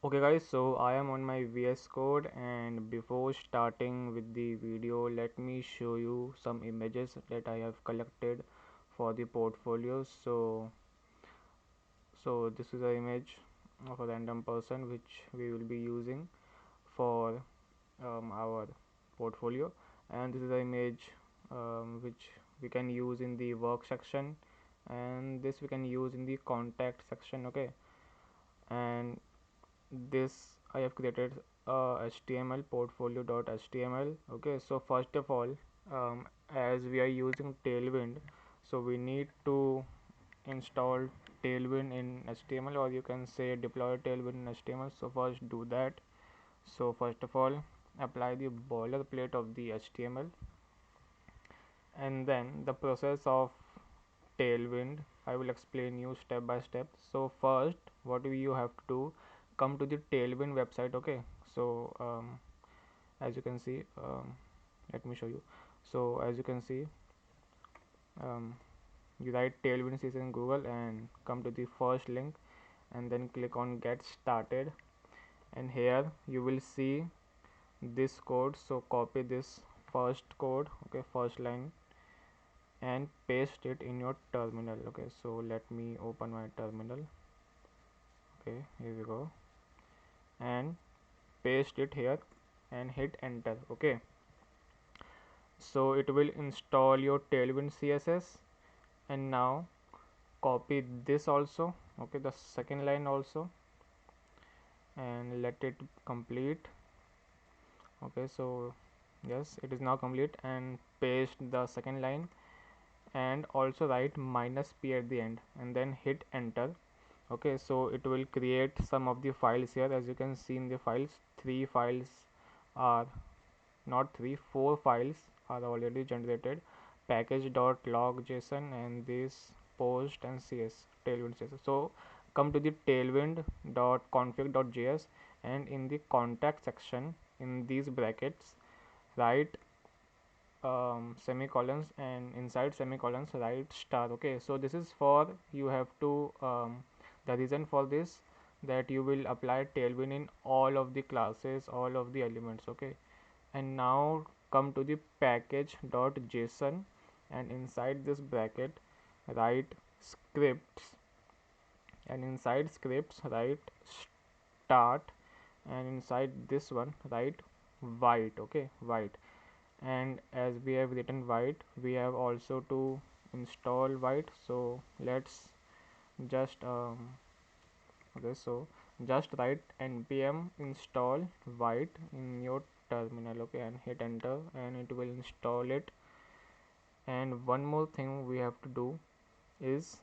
Okay guys, so I am on my VS Code, and before starting with the video, let me show you some images that I have collected for the portfolio. So this is an image of a random person which we will be using for our portfolio, and this is an image which we can use in the work section, and this we can use in the contact section. Okay, and this I have created HTML portfolio.html. Okay, so first of all, as we are using Tailwind, so we need to install Tailwind in HTML, or you can say deploy Tailwind in HTML. So first do that. So first of all, apply the boilerplate of the HTML, and then the process of Tailwind I will explain you step by step. So first, what you have to do, come to the Tailwind website. Okay, so as you can see, let me show you. So as you can see, um, you write Tailwind CSS in Google and come to the first link, and then click on get started, and here you will see this code. So copy this first code, okay, first line, and paste it in your terminal. Okay, so let me open my terminal. Okay, here we go, and paste it here and hit enter. Okay, so it will install your Tailwind CSS, and now copy this also, okay, the second line also, and let it complete. Okay, so yes, it is now complete, and paste the second line and also write -p at the end, and then hit enter. Okay, so it will create some of the files here. As you can see in the files, three files are not three, four files are already generated: package.log json, and this post and cs tailwind css. So come to the tailwind.config.js, and in the contact section, in these brackets, write semicolons, and inside semicolons write star. Okay, so this is for you have to the reason for this, that you will apply Tailwind in all of the classes, all of the elements. Okay, and now come to the package.json, and inside this bracket write scripts, and inside scripts write start, and inside this one write white. Okay, white. And as we have written white, we have also to install white. So let's just okay, so just write npm install white in your terminal. Okay, and hit enter, and it will install it. And one more thing we have to do is,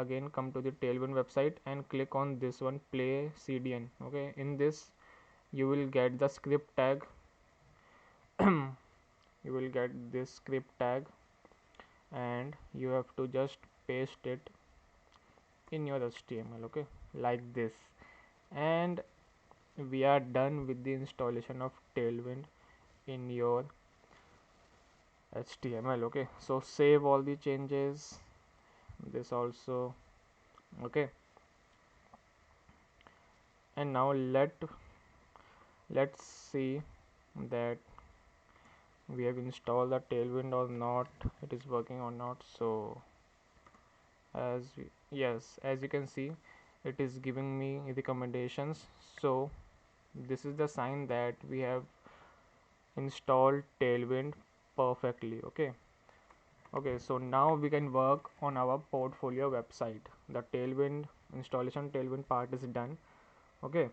again, come to the Tailwind website and click on this one, play cdn. Okay, in this you will get the script tag. You will get this script tag, and you have to just paste it in your HTML. Okay, like this, and we are done with the installation of Tailwind in your HTML. Okay, so save all the changes, this also. Okay, and now let's see that we have installed the Tailwind or not, it is working or not. So yes, as you can see, it is giving me recommendations. So this is the sign that we have installed Tailwind perfectly. Okay, so now we can work on our portfolio website. The Tailwind installation, Tailwind part is done. Okay,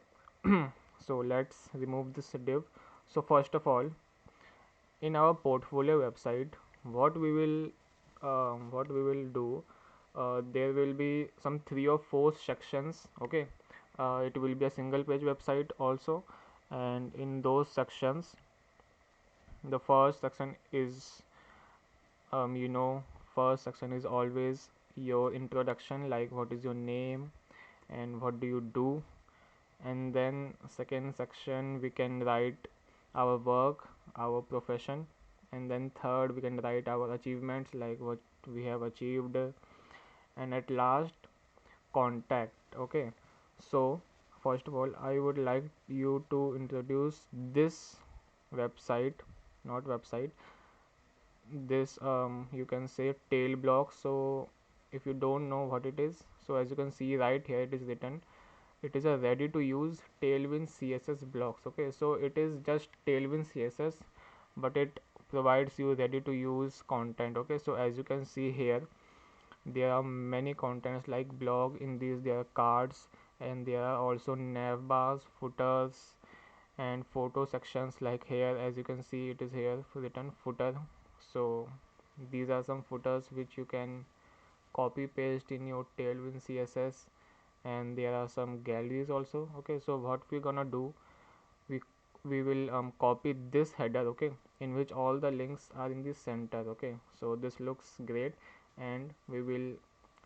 so let's remove this div. So first of all, in our portfolio website, what we will do, there will be some 3 or 4 sections. Okay, it will be a single page website also, and in those sections, the first section is you know, first section is always your introduction, like what is your name and what do you do. And then second section, we can write our work, our profession. And then third, we can write our achievements, like what we have achieved. And at last, contact. Okay, so first of all I would like you to introduce this website, not website, this you can say tail block. So if you don't know what it is, so as you can see right here it is written, it is a ready to use Tailwind CSS blocks. Okay, so it is just Tailwind CSS, but it provides you ready to use content. Okay, so as you can see here, there are many contents like blog. In these there are cards, and there are also nav bars, footers, and photo sections. Like here as you can see it is here written footer. So these are some footers which you can copy paste in your Tailwind CSS, and there are some galleries also. Okay, so what we're gonna do, we we will copy this header, okay, in which all the links are in the center. Okay, so this looks great, and we will,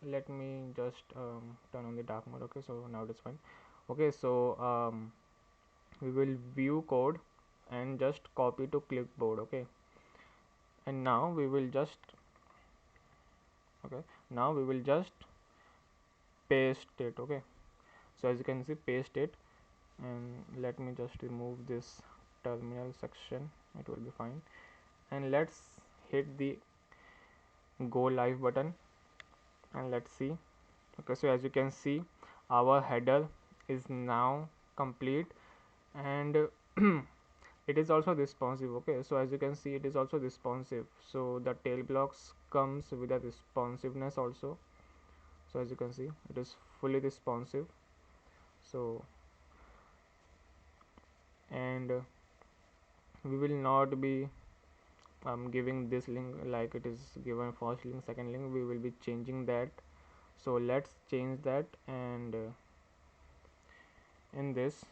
let me just turn on the dark mode. Okay, so now it's fine. Okay, so we will view code and just copy to clipboard. Okay, and now we will just, okay, now we will just paste it. Okay, so as you can see, paste it, and let me just remove this terminal section, it will be fine. And let's hit the go live button, and let's see. Okay, so as you can see, our header is now complete, and it is also responsive. Okay, so as you can see, it is also responsive, so the tail blocks comes with a responsiveness also. So as you can see, it is fully responsive. So, and we will not be giving this link like it is given first link, second link. We will be changing that, so let's change that. And in this,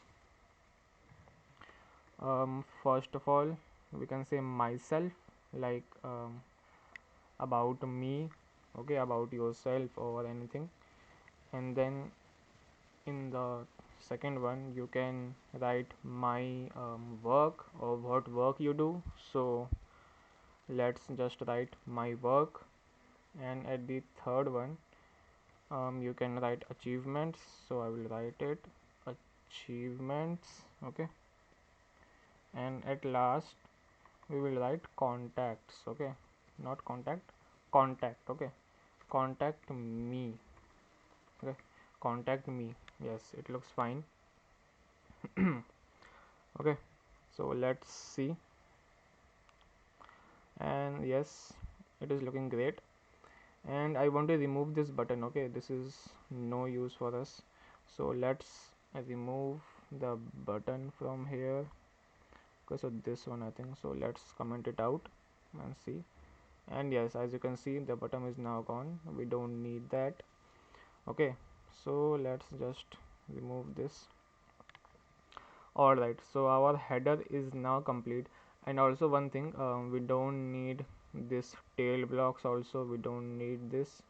first of all, we can say myself, like about me, okay, about yourself or anything. And then in the second one you can write my work, or what work you do. So let's just write my work. And at the third one, you can write achievements, so I will write it achievements. Okay, and at last we will write contacts. Okay, not contact, contact. Okay, contact me. Okay, contact me, yes, it looks fine. Okay, so let's see. And yes, it is looking great. And I want to remove this button. Okay, this is no use for us, so let's remove the button from here. Okay, so this one I think, so let's comment it out and see. And yes, as you can see, the button is now gone, we don't need that. Okay, so let's just remove this. Alright, so our header is now complete. And also one thing, we don't need this tail blocks also, we don't need this,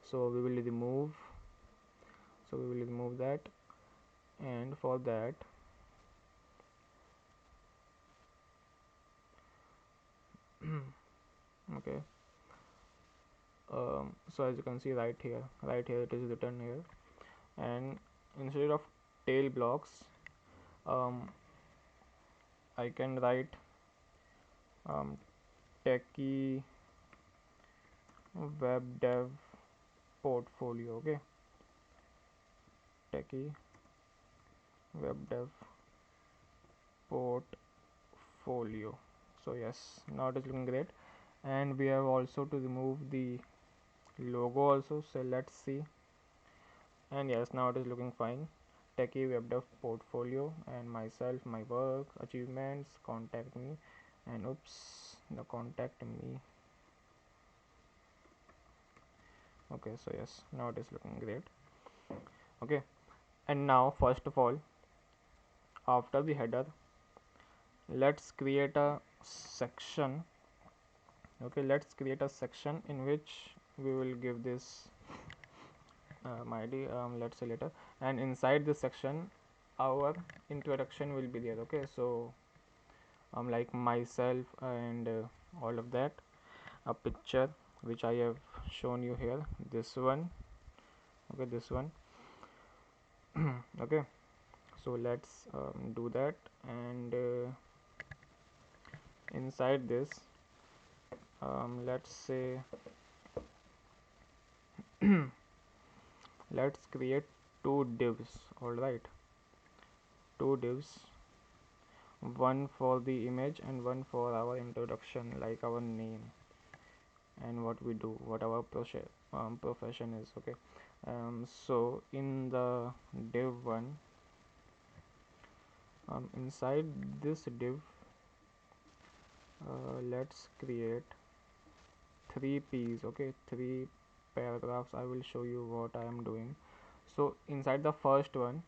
so we will remove, that. And for that, okay, so as you can see right here, it is written here. And instead of tail blocks, I can write techie web dev portfolio. Okay, techie web dev portfolio. So yes, now it is looking great. And we have also to remove the logo also, so let's see. And yes, now it is looking fine. Techie web dev portfolio, and myself, my work, achievements, contact me, and oops, the contact me. Okay, so yes, now it is looking great. Okay, and now first of all, after the header, let's create a section. Okay, let's create a section in which we will give this my id, let's say later. And inside this section our introduction will be there. Okay, so like myself and all of that, a picture which I have shown you here, this one. Okay, this one. Okay, So let's do that, and inside this, let's say let's create two divs. All right, two divs, one for the image and one for our introduction, like our name and what we do, what our profession is. Okay, so in the div one, inside this div, let's create three P's. Okay, three paragraphs. I will show you what I am doing. So inside the first one,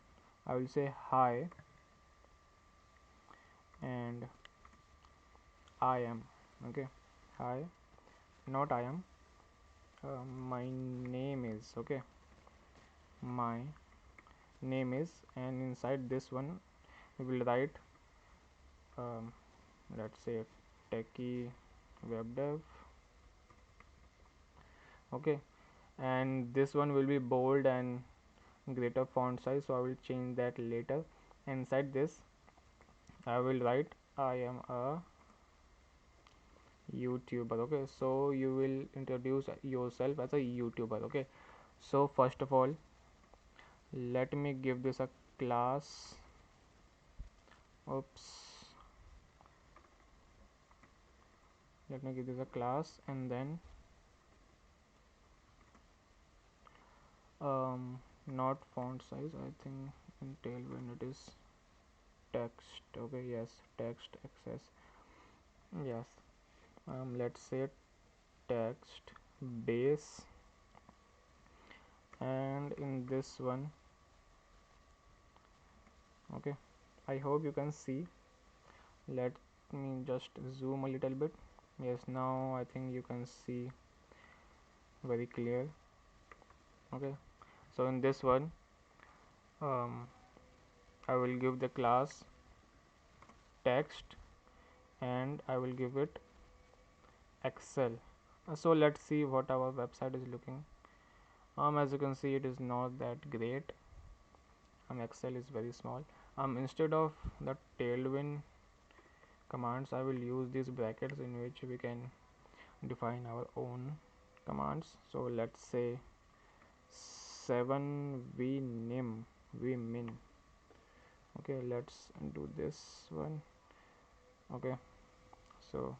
I will say hi and I am. Okay, hi, not I am. My name is. Okay, my name is, and inside this one we will write um, let's say techie web dev. Okay, and this one will be bold and greater font size, so I will change that later. Inside this I will write I am a YouTuber. Okay, so you will introduce yourself as a YouTuber. Okay, so first of all, let me give this a class. Oops, let me give this a class, and then not font size, I think in Tailwind it is text. Okay, yes, text access. Yes, let's say text base, and in this one, okay, I hope you can see. Let me just zoom a little bit. Yes, now I think you can see very clear. Okay, so in this one, um, I will give the class text and I will give it Excel. So let's see what our website is looking. As you can see, it is not that great. Excel is very small. Instead of the Tailwind commands, I will use these brackets in which we can define our own commands. So let's say 7 vmin. Okay, let's do this one. Okay, so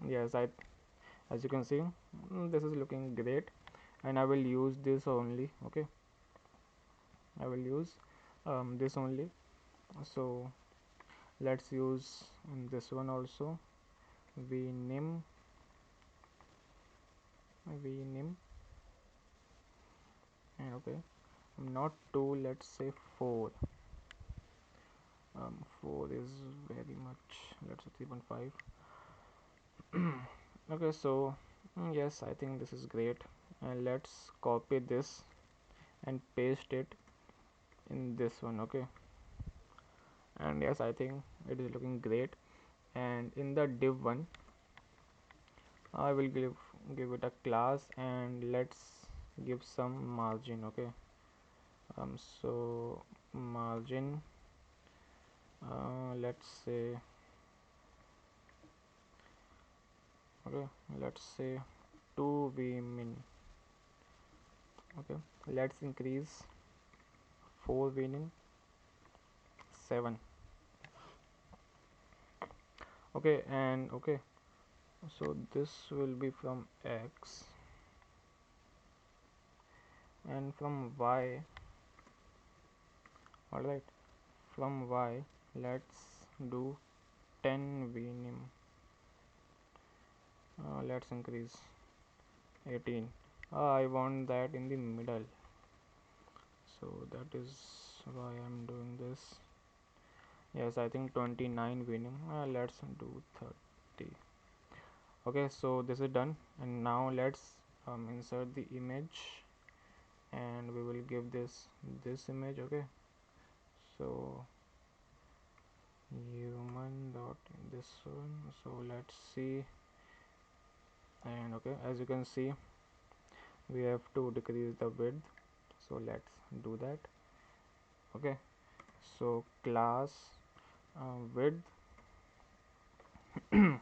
yes, as you can see, this is looking great, and I will use this only. Okay, I will use this only. So let's use this one also, vnim, and okay, not 2, let's say 4. 4 is very much, let's say 3.5. Okay, so yes, I think this is great, and let's copy this and paste it in this one. Okay, and yes, I think it is looking great. And in the div one, I will give it a class, and let's give some margin. Okay, so margin, let's say, okay, let's say 2 vmin. Okay, let's increase 4 vmin 7. Okay, and okay, so this will be from X, and from Y. All right, from Y, let's do 10 vnim. Let's increase 18. I want that in the middle, so that is why I'm doing this. Yes, I think 29 vnim. Let's do 30. Okay, so this is done, and now let's insert the image, and we will give this image. Okay, so human dot this one. So let's see, and okay, as you can see, we have to decrease the width, so let's do that. Okay, So class width and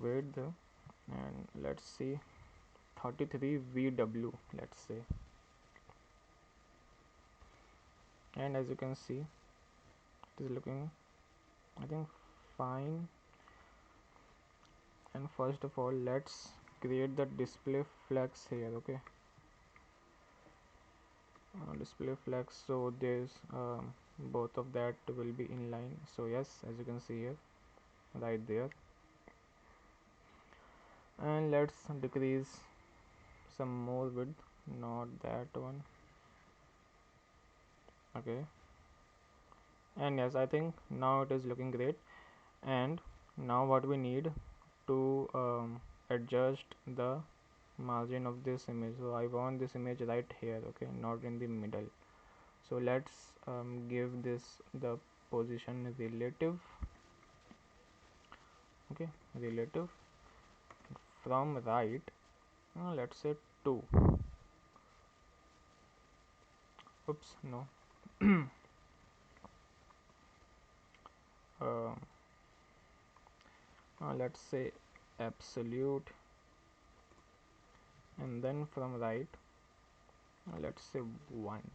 width, and let's see 33 VW, let's say. And as you can see, it is looking, I think, fine. And first of all, let's create the display flex here. Okay, display flex, so there's both of that will be in line. So yes, as you can see here, right there. And let's decrease some more width, not that one. Okay, and yes, I think now it is looking great. And now what we need to adjust the margin of this image. So I want this image right here, okay, not in the middle. So let's give this the position relative. Okay, relative from right, let's say 2. Oops, no. uh, let's say absolute, and then from right, let's say 1.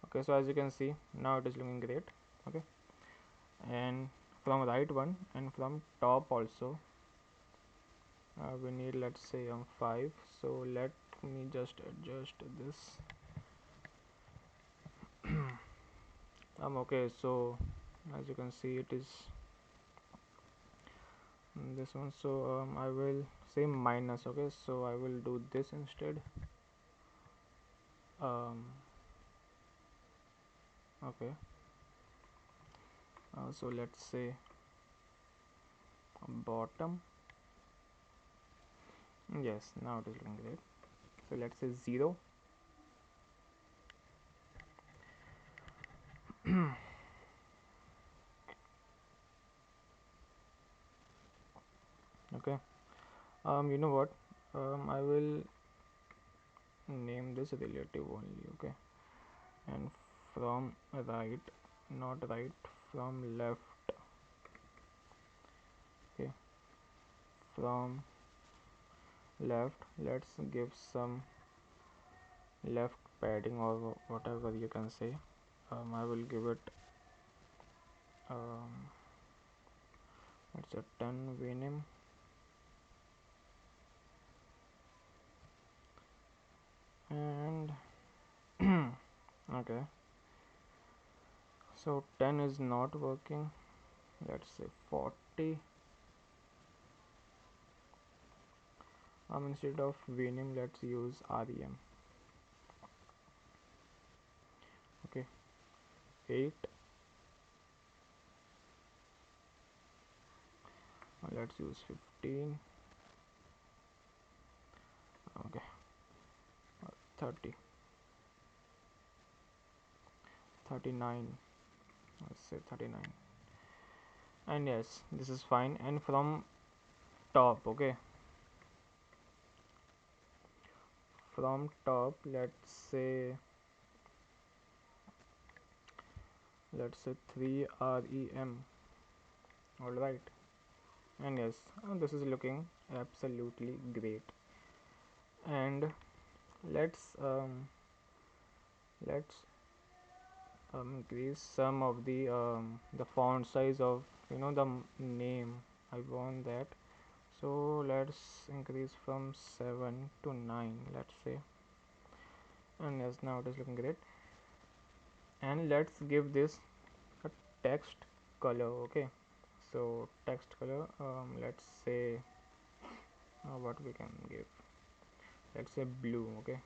Okay, so as you can see, now it is looking great. Okay, and from right one, and from top also, we need, let's say, 5. So let me just adjust this. Okay, so as you can see, it is this one. So I will say minus. Okay, so I will do this instead. Okay, so let's say bottom. Yes, now it is looking great. So let's say 0. Okay, you know what, I will name this relative only. Okay, and from right, not right, from left. Okay, from left, let's give some left padding or whatever you can say. I will give it um, it's a 10 venom. And okay, so 10 is not working, let's say 40. Instead of venom, let's use rem. Okay, 8. Let's use 15. Okay, 30, 39, let's say 39. And yes, this is fine. And from top, okay, from top, let's say 3 rem. All right, and yes, this is looking absolutely great. And let's let's increase some of the font size of, the name. I want that, so let's increase from 7 to 9, let's say. And yes, now it is looking great. And let's give this a text color. Okay, so text color, let's say what we can give, let's say blue. Okay,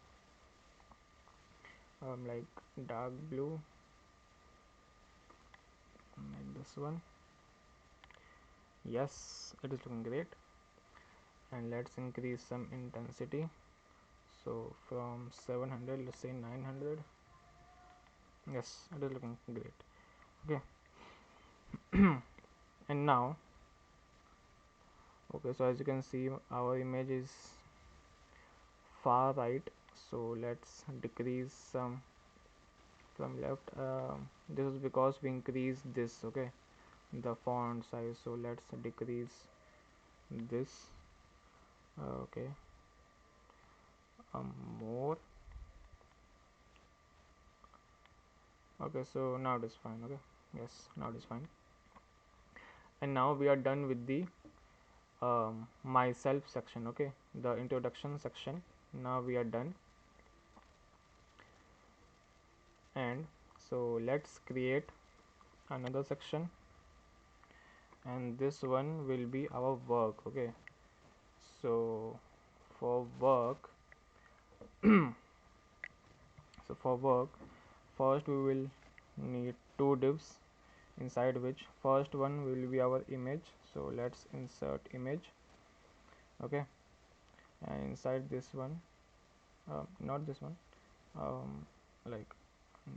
like dark blue, like this one. Yes, it is looking great. And let's increase some intensity, so from 700, let's say 900. Yes, it is looking great. Okay. And now, okay, so as you can see, our image is far right, So let's decrease some from left. This is because we increase this, okay, the font size. So let's decrease this. Okay, more. Okay, so now it is fine. Okay, yes, now it is fine. And now we are done with the myself section, okay, the introduction section. Now we are done. And so let's create another section, and this one will be our work. Okay, so for work so for work, first we will need two divs, inside which first one will be our image. So let's insert image. Okay, and inside this one, not this one, like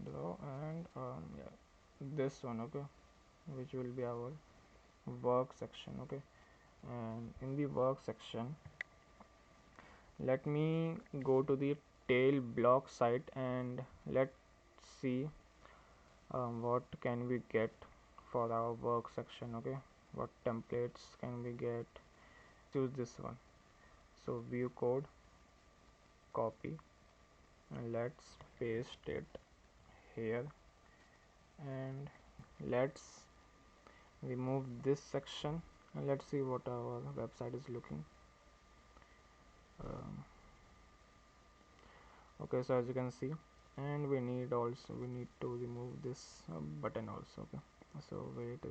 draw, and yeah, this one, okay, which will be our work section. Okay, and in the work section, let me go to the tail block site and let's see what can we get for our work section. Okay, what templates can we get? Choose this one. So view code, copy, and let's paste it here, and let's remove this section, and let's see what our website is looking. Okay, so as you can see, and we need to remove this button also. Okay, so wait,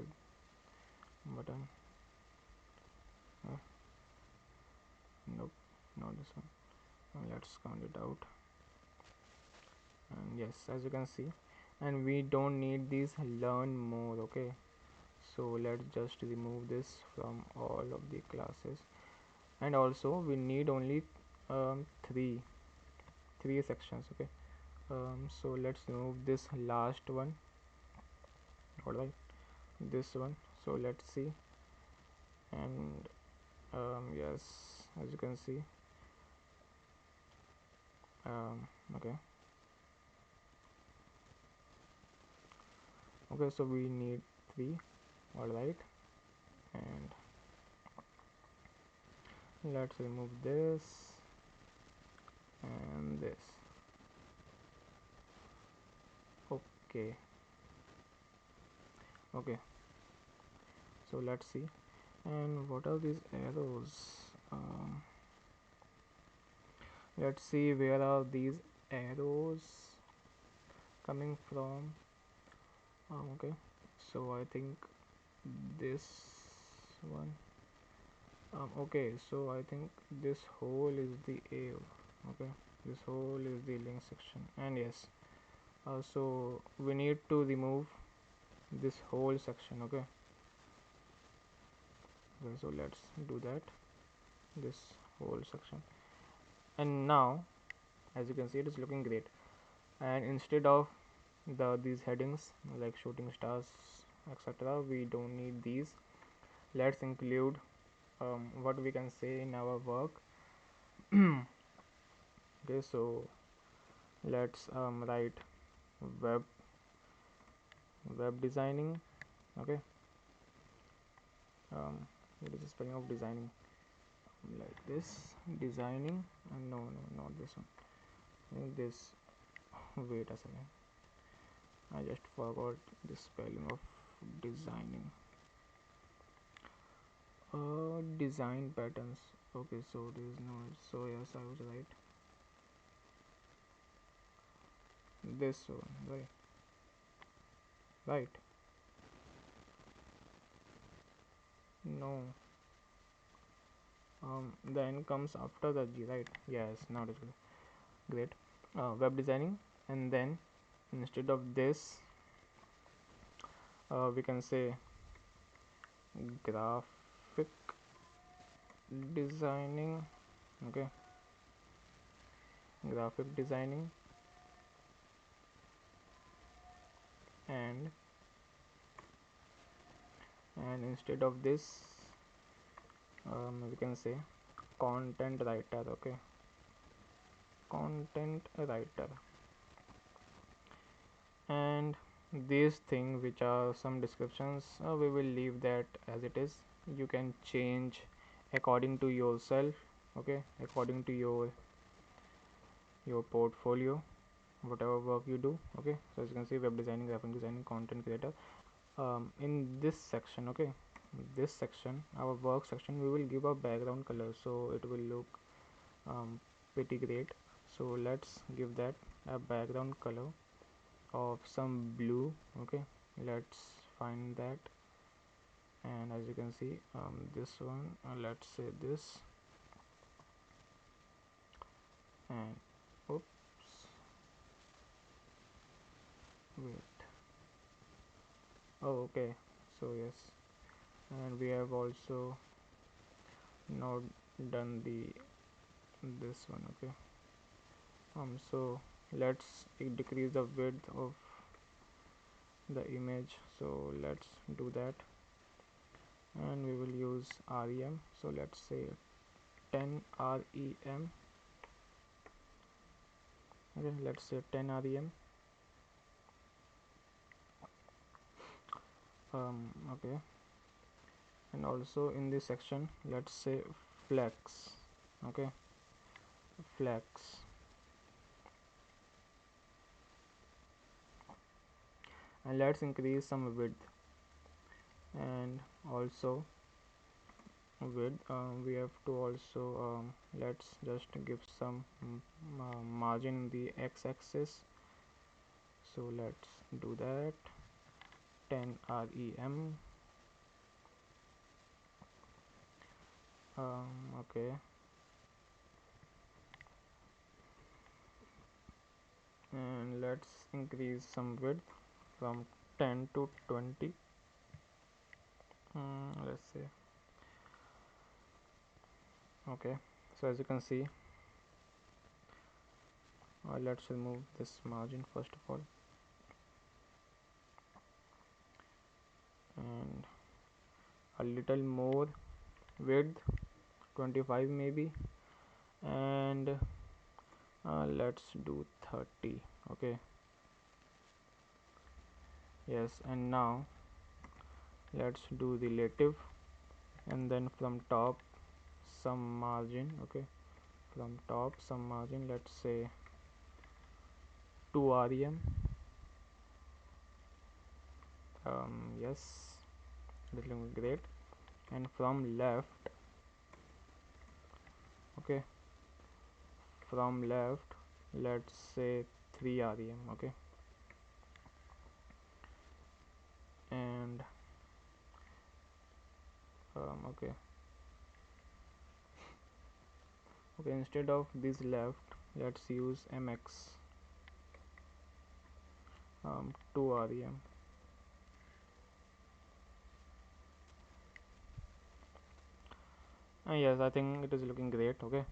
button, nope, not this one. Let's count it out, and yes, as you can see, and we don't need these learn more. Okay, so let's just remove this from all of the classes. And also we need only three sections. Okay, so let's remove this last one. Alright, this one. So let's see, and yes, as you can see, okay, so we need three. Alright, and let's remove this and this. Okay, okay, so let's see. And what are these arrows? Let's see, where are these arrows coming from? Okay, so I think this one. Okay, so I think this whole is the A. Okay, this whole is the link section, and yes, so we need to remove this whole section. Okay, so let's do that, this whole section. And now, as you can see, it is looking great. And instead of these headings like shooting stars, etc., we don't need these. Let's include what we can say in our work. Okay, so let's write web designing. Okay, what is the spelling of designing? Like this, designing, and no, not this one. This, wait a second, I just forgot the spelling of designing. Design patterns. Okay, so there is no, so yes, I was right. This one, right, no, the N comes after the G, right? Yes, now it is good. Great. Web designing, and then instead of this, we can say graphic designing. Okay, graphic designing, and instead of this, we can say content writer. Okay, content writer. And these things which are some descriptions, we will leave that as it is. You can change according to yourself, okay, according to your portfolio, whatever work you do. Okay, so as you can see, web designing, graphic designing, content creator. In this section, okay, this section, our work section, we will give a background color so it will look pretty great. So let's give that a background color of some blue. Okay, let's find that, and as you can see, this one, let's say this, and oops, wait, oh okay, so yes, and we have also not done the this one. Okay, so let's decrease the width of the image, so let's do that, and we will use rem, so let's say 10 rem. Okay, let's say 10 rem. Okay, and also in this section, let's say flex. Okay, flex, and let's increase some width, and also width, we have to also let's just give some margin in the x-axis, so let's do that, 10 rem. Okay, and let's increase some width from 10 to 20. Let's say, okay, so as you can see, let's remove this margin first of all, and a little more width, 25 maybe, and let's do 30. Okay, yes, and now let's do relative, and then from top some margin. Okay, from top some margin, let's say 2 rem. Yes, this looks great, and from left, okay, from left, let's say 3 rem. Okay, and okay, instead of this left, let's use mx, 2 rem. Yes, I think it is looking great. Okay,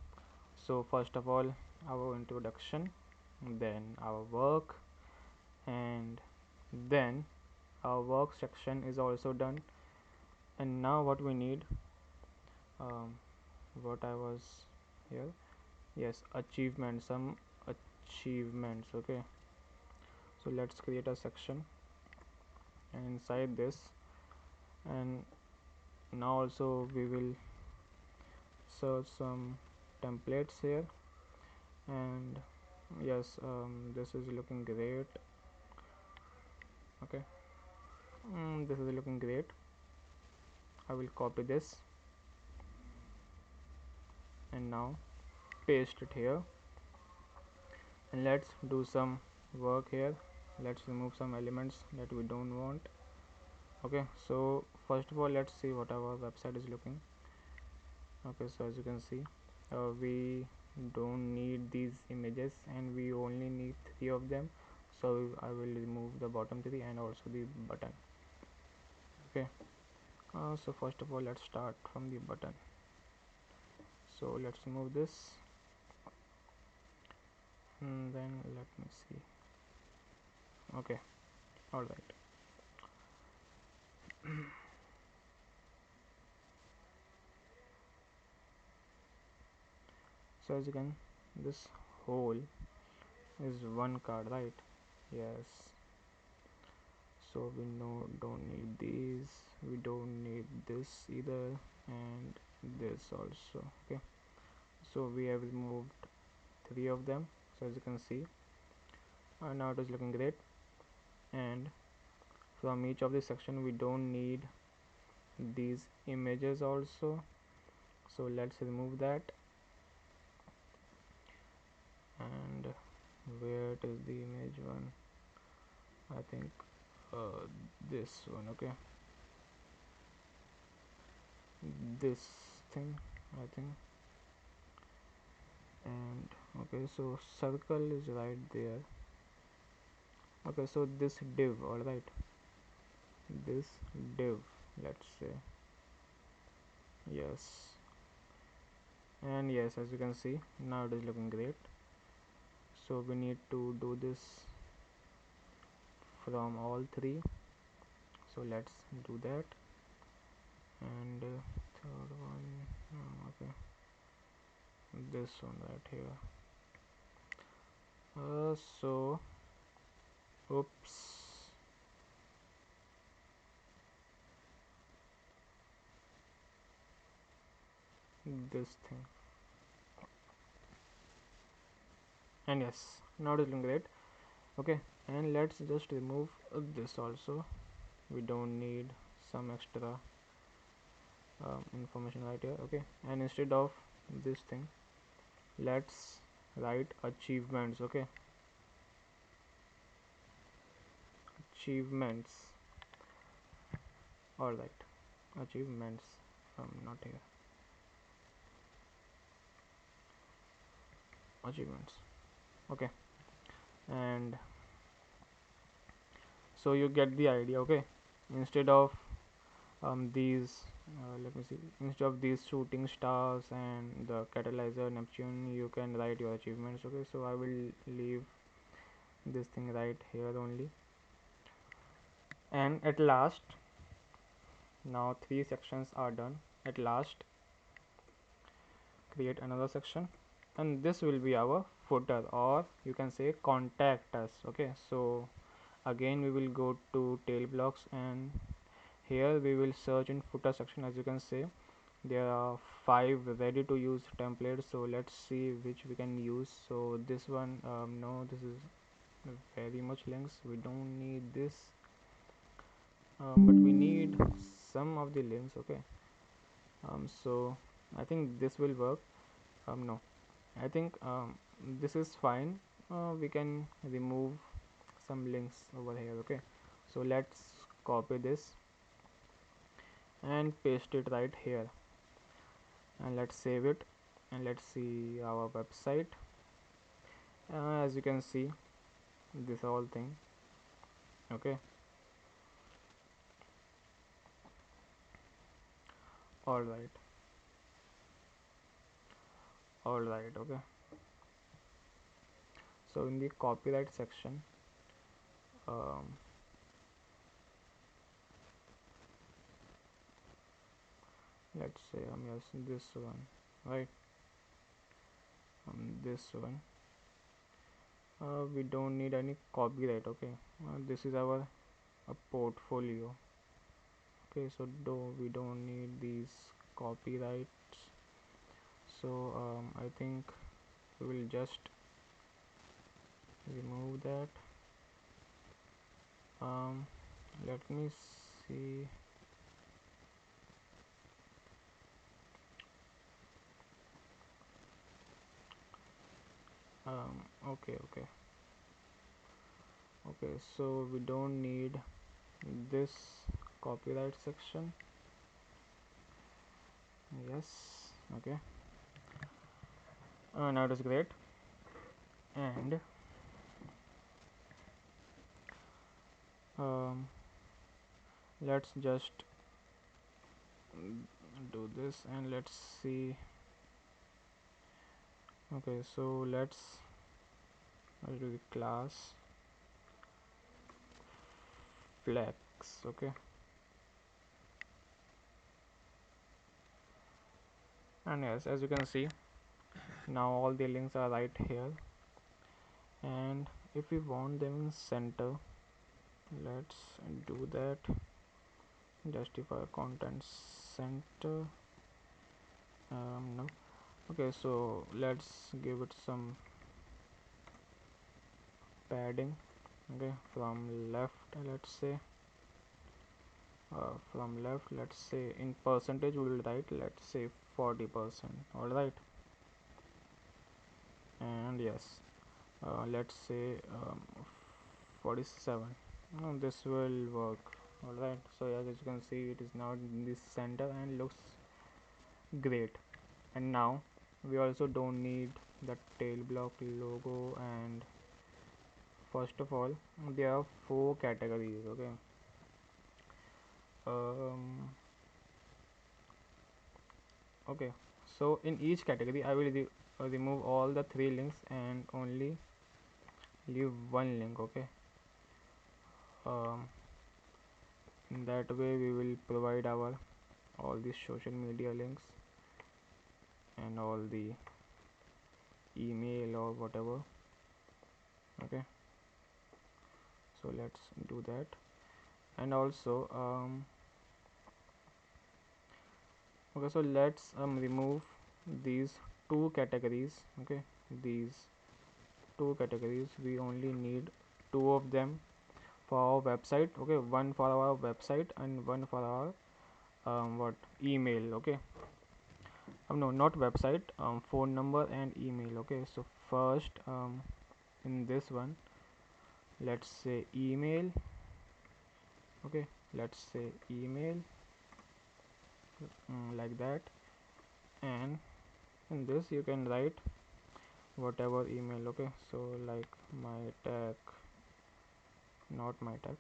so first of all, our introduction, then our work, and then our work section is also done, and now what we need, um, what I was here, yes, achievements, some achievements. Okay, so let's create a section, and inside this, and now also we will search some templates here, and yes, this is looking great. Okay, this is looking great. I will copy this and now paste it here, and let's do some work here. Let's remove some elements that we don't want. Okay, so first of all, let's see what our website is looking. Okay, so as you can see, we don't need these images and we only need 3 of them, so I will remove the bottom 3 and also the button. Okay, so first of all, let's start from the button. So let's remove this, and then let me see. Okay, all right. So as you can, this whole is one card, right? Yes. So we don't need these, we don't need this either, and this also. Okay, so we have removed three of them. So as you can see, now it is looking great. And from each of the section we don't need these images also, so let's remove that. And where it is the image one, I think this one. Okay, this thing, I think. And okay, so circle is right there. Okay, so this div, all right, this div, let's say. Yes, and yes, as you can see, now it is looking great. So we need to do this from all three, so let's do that. And third one, okay, this one right here. So oops, this thing. And yes, now it is looking great. Okay, and let's just remove this also. We don't need some extra information right here. Okay, and instead of this thing, let's write achievements. Okay, achievements, all right, achievements, not here, achievements. Okay, and so you get the idea. Okay, instead of these let me see, instead of these shooting stars and the catalyzer Neptune, you can write your achievements. Okay, so I will leave this thing right here only. And at last, now three sections are done. At last, create another section, and this will be our footer, or you can say contact us. Okay, so again we will go to tail blocks, and here we will search in footer section. As you can see, there are 5 ready to use templates, so let's see which we can use. So this one, no, this is very much links, we don't need this, but we need some of the links. Okay, so I think this will work. No, I think this is fine. We can remove some links over here. Okay, so let's copy this and paste it right here, and let's save it, and let's see our website. As you can see, this whole thing. Okay, all right, all right. Okay, so in the copyright section, um, let's say yes, this one, right, this one, we don't need any copyright. Okay, this is our portfolio. Okay, so we don't need these copyrights, so I think we will just remove that. Let me see. Okay, okay, okay, so we don't need this copyright section. Yes, okay, now it is great. And um, let's just do this, and let's see. Okay, so let's do the class flex. Okay, and yes, as you can see, now all the links are right here. and if we want them in center, let's do that. Justify content center. No. Okay, so let's give it some padding. Okay, from left, let's say in percentage we will write, let's say 40%. All right, and yes, let's say 47. This will work. All right, so as you can see, it is now in this center and looks great. And now we also don't need the tail block logo. And first of all, there are 4 categories. Okay, okay, so in each category I will remove all the 3 links and only leave 1 link. Okay, um, in that way we will provide our all these social media links and all the email or whatever. Okay, so let's do that. And also okay, so let's remove these 2 categories. Okay, these 2 categories, we only need 2 of them for our website. Okay, one for our website and one for our what email. Okay, no, not website, phone number and email. Okay, so first in this one, let's say email. Okay, let's say email, like that. And in this you can write whatever email. Okay, so like my tag, not my tag,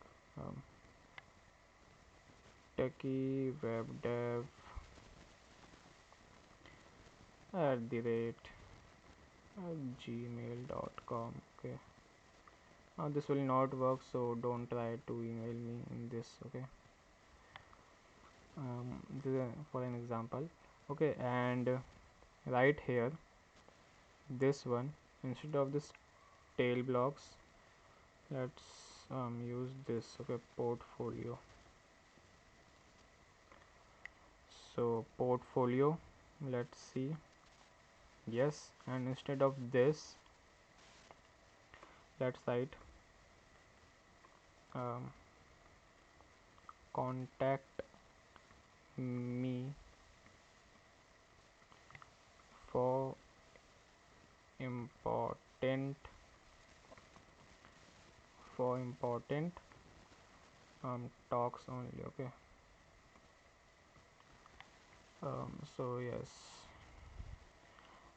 techie web dev @gmail.com. Okay, now this will not work, so don't try to email me in this. Okay, this is for an example. Okay, and right here, this one, instead of this tail blocks, let's use this. Okay, portfolio. So portfolio, let's see, yes, and instead of this, let's write contact me for important talks only. Okay, so yes,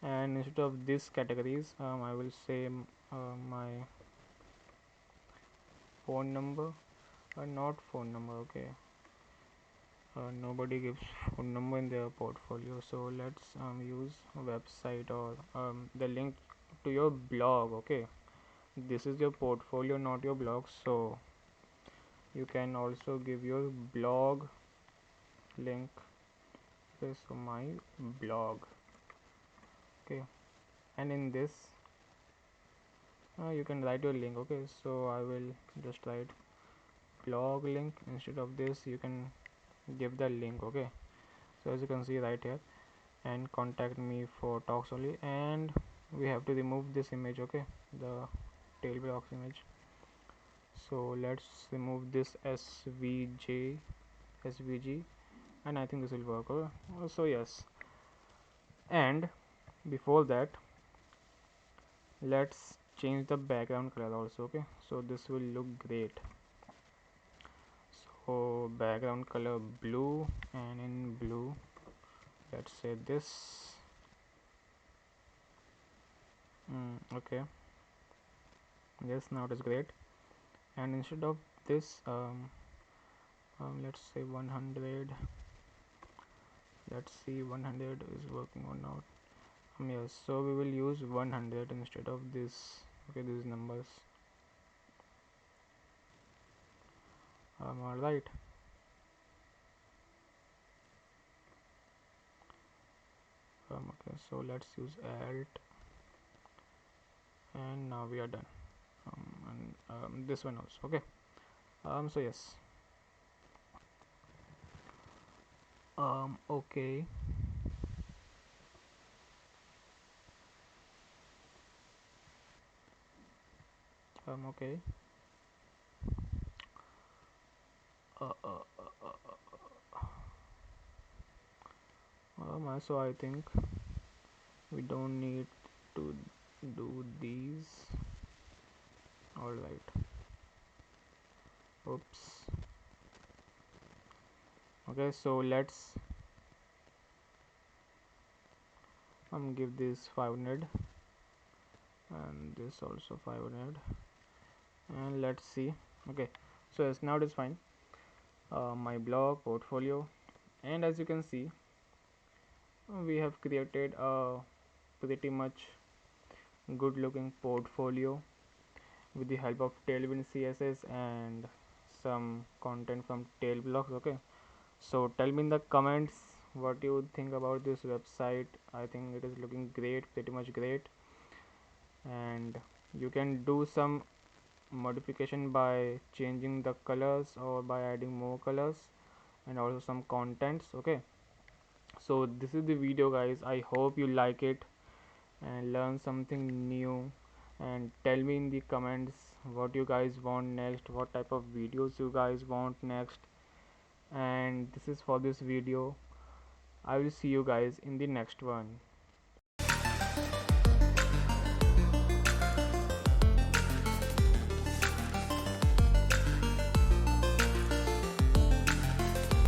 and instead of these categories, I will say my phone number, not phone number. Okay, nobody gives phone number in their portfolio, so let's use website or the link to your blog. Okay, this is your portfolio, not your blog, so you can also give your blog link. Okay, so my blog. Okay, and in this you can write your link. Okay, so I will just write blog link. Instead of this, you can give the link. Okay, so as you can see right here, and contact me for talks only, and we have to remove this image. Okay, the tail blocks image, so let's remove this svg, and I think this will work. Okay, so yes, and before that, let's change the background color also. Okay, so this will look great. So background color blue, and in blue, let's say this. Okay, yes, now it is great. And instead of this, let's say 100. Let's see 100 is working or not. Yes, so we will use 100 instead of this. Okay, these numbers. All right. Okay, so let's use alt, and now we are done. and this one also. Okay. So yes. Okay. Okay. Uh, uh, uh, so I think we don't need to do these. All right. Oops. Okay. So let's give this 500 and this also 500, and let's see. Okay. So yes, now it is fine. My blog portfolio, and as you can see, we have created a pretty much good looking portfolio with the help of Tailwind CSS and some content from Tailblocks. Okay, so tell me in the comments what you think about this website. I think it is looking great, pretty much great, and you can do some modification by changing the colors or by adding more colors and also some contents. Okay, so this is the video guys. I hope you like it and learn something new, and tell me in the comments what you guys want next, what type of videos you guys want next. And this is for this video. I will see you guys in the next one.